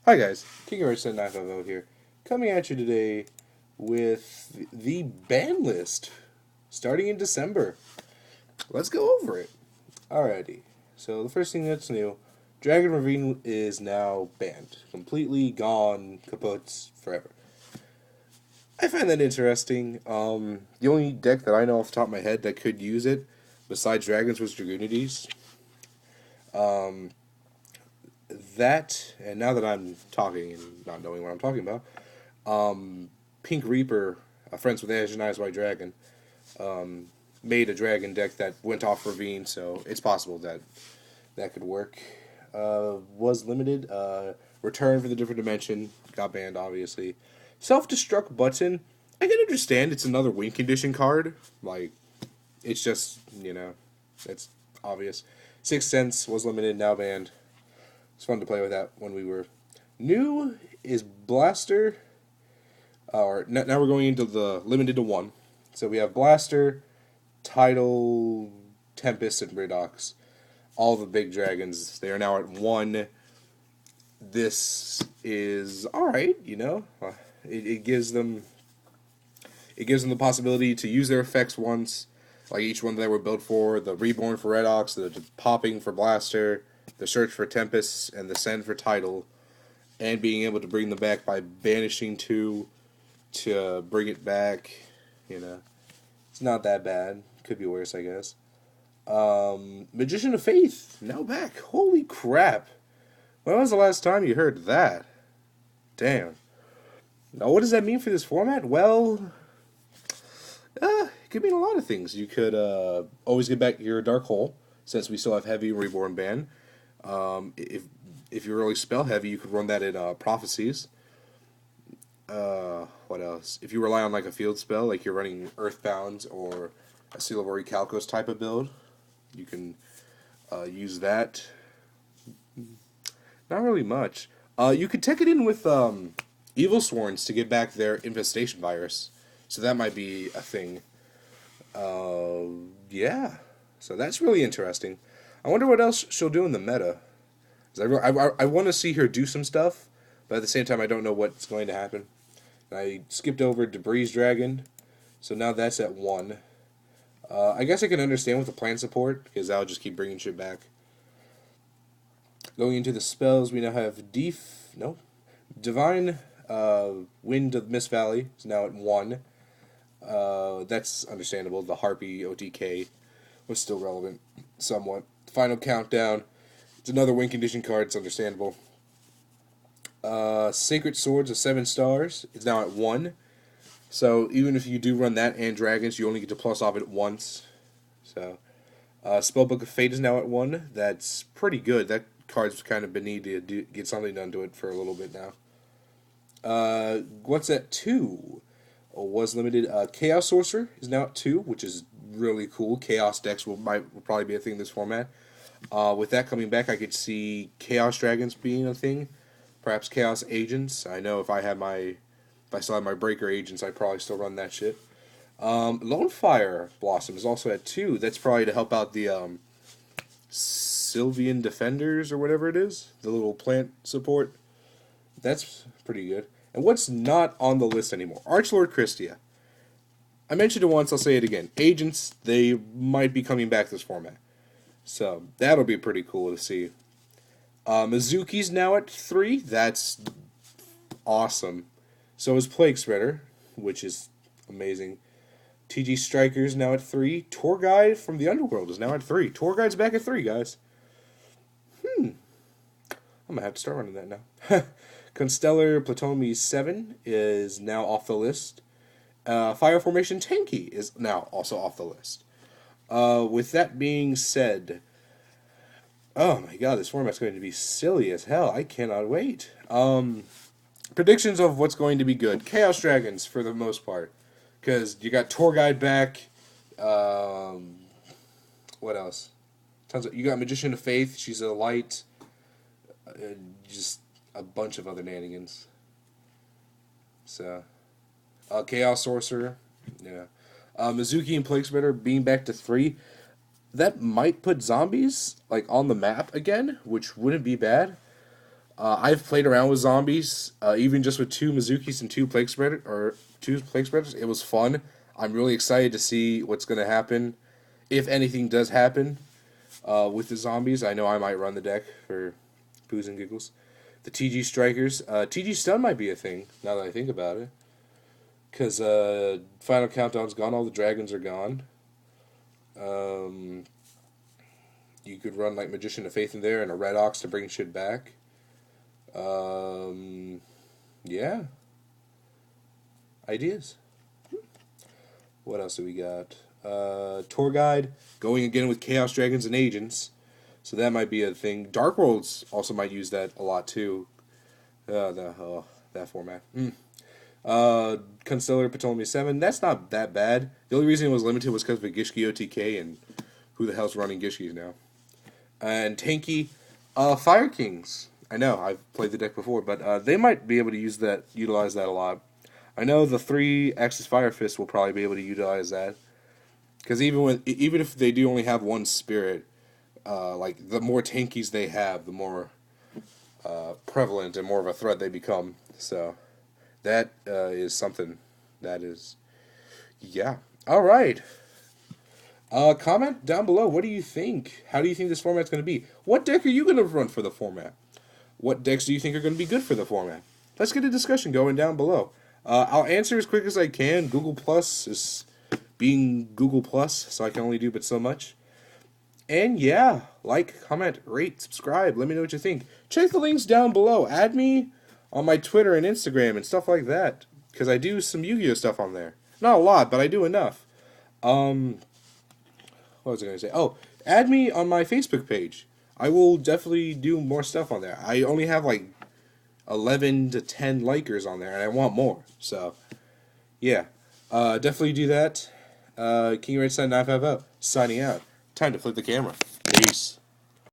Hi guys, KingRich950 here, coming at you today with the ban list starting in December. Let's go over it. Alrighty, so the first thing that's new, Dragon Ravine is now banned. Completely gone, kaput, forever. I find that interesting. The only deck that I know off the top of my head that could use it, besides Dragons, was Dragoonides. Um, that, and now that I'm talking and not knowing what I'm talking about, Pink Reaper, friends with Ash and Eyes White Dragon, made a dragon deck that went off Ravine, so it's possible that that could work. Was limited. Return for the different dimension got banned, obviously. Self destruct button. I can understand it's another win condition card. Like, it's just it's obvious. Sixth Sense was limited, now banned. It's fun to play with that when we were new. Is Blaster. Or now we're going into the limited to one. So we have Blaster, Tidal, Tempest, and Ridox. All the big dragons. They are now at one. This is alright, It gives them the possibility to use their effects once, like each one that they were built for. The Reborn for Redox, the Popping for Blaster, the Search for Tempest, and the Send for Tidal, and being able to bring them back by banishing two to bring it back. It's not that bad. Could be worse, I guess. Magician of Faith, now back. Holy crap. When was the last time you heard that? Damn. Now, what does that mean for this format? Well, it could mean a lot of things. You could always get back your Dark Hole, since we still have Heavy Reborn ban. If you're really spell heavy, you could run that in Prophecies. What else? If you rely on like a field spell, like you're running Earthbound or a Seal of Orichalcos type of build, you can use that. Not really much. You could take it in with Evil Sworns to get back their Infestation Virus. So that might be a thing. Yeah. So that's really interesting. I wonder what else she'll do in the meta. 'Cause I want to see her do some stuff, but at the same time I don't know what's going to happen. I skipped over Debris Dragon, so now that's at one. I guess I can understand with the plan support, because that'll just keep bringing shit back. Going into the spells, we now have Divine Wind of Mist Valley is now at one. That's understandable. The Harpy OTK was still relevant, somewhat. Final Countdown, it's another win condition card, it's understandable. Sacred Swords of 7 stars is now at 1. So even if you do run that and dragons, you only get to plus off it once. So Spellbook of Fate is now at 1. That's pretty good. That card's kind of been needed to get something done to it for a little bit now. What's at 2? Was limited. Chaos Sorcerer is now at 2, which is really cool. Chaos decks will probably be a thing in this format. With that coming back, I could see Chaos Dragons being a thing. Perhaps Chaos Agents. I know if I still had my Breaker Agents, I'd probably still run that shit. Lone Fire Blossom is also at 2. That's probably to help out the Sylvian Defenders or whatever it is. The little plant support. That's pretty good. And what's not on the list anymore? Archlord Christia. I mentioned it once, I'll say it again. Agents, they might be coming back this format. So, that'll be pretty cool to see. Mizuki's now at 3. That's awesome. So is Plague Spreader, which is amazing. TG Striker's now at 3. Tour Guide from the Underworld is now at 3. Tour Guide's back at 3, guys. I'm going to have to start running that now. Constellar Platomy 7 is now off the list. Fire Formation Tanky is now also off the list. With that being said, oh my god, this format's going to be silly as hell. I cannot wait. Predictions of what's going to be good. Chaos Dragons, for the most part. Because you got Tour Guide back. What else? You got Magician of Faith. She's a light. Just a bunch of other nanigans. So, Chaos Sorcerer. Yeah. Mizuki and Plague Spreader being back to 3. That might put zombies like on the map again, which wouldn't be bad. I've played around with zombies, even just with two Mizukis and two plague spreaders. It was fun. I'm really excited to see what's going to happen, if anything does happen, with the zombies. I know I might run the deck for poos and giggles. The TG strikers, TG stun might be a thing now that I think about it, because final countdown's gone. All the dragons are gone. You could run like Magician of Faith in there and a Red Ox to bring shit back. Yeah. Ideas. What else do we got? Tour Guide, going again with Chaos Dragons and Agents. So that might be a thing. Dark Worlds also might use that a lot too. That format. Constellar Ptolemy 7, that's not that bad. The only reason it was limited was because of Yugioh TK, and who the hell's running Gishkis now? And tanky, Fire Kings. I know, I've played the deck before, but they might be able to utilize that a lot. I know the 3-Axis Fire Fist will probably be able to utilize that. Because even if they do only have one spirit, like the more tankies they have, the more prevalent and more of a threat they become. So that is something that is, yeah. All right. Comment down below. What do you think? How do you think this format's going to be? What deck are you going to run for the format? What decks do you think are going to be good for the format? Let's get a discussion going down below. I'll answer as quick as I can. Google Plus is being Google Plus, so I can only do but so much. And yeah, like, comment, rate, subscribe. Let me know what you think. Check the links down below. Add me on my Twitter and Instagram and stuff like that, because I do some Yu-Gi-Oh stuff on there. Not a lot, but I do enough. What was I going to say? Oh, add me on my Facebook page. I will definitely do more stuff on there. I only have like 11 to 10 likers on there, and I want more. So, yeah. Definitely do that. King Red Sun 950 signing out. Time to flip the camera. Peace.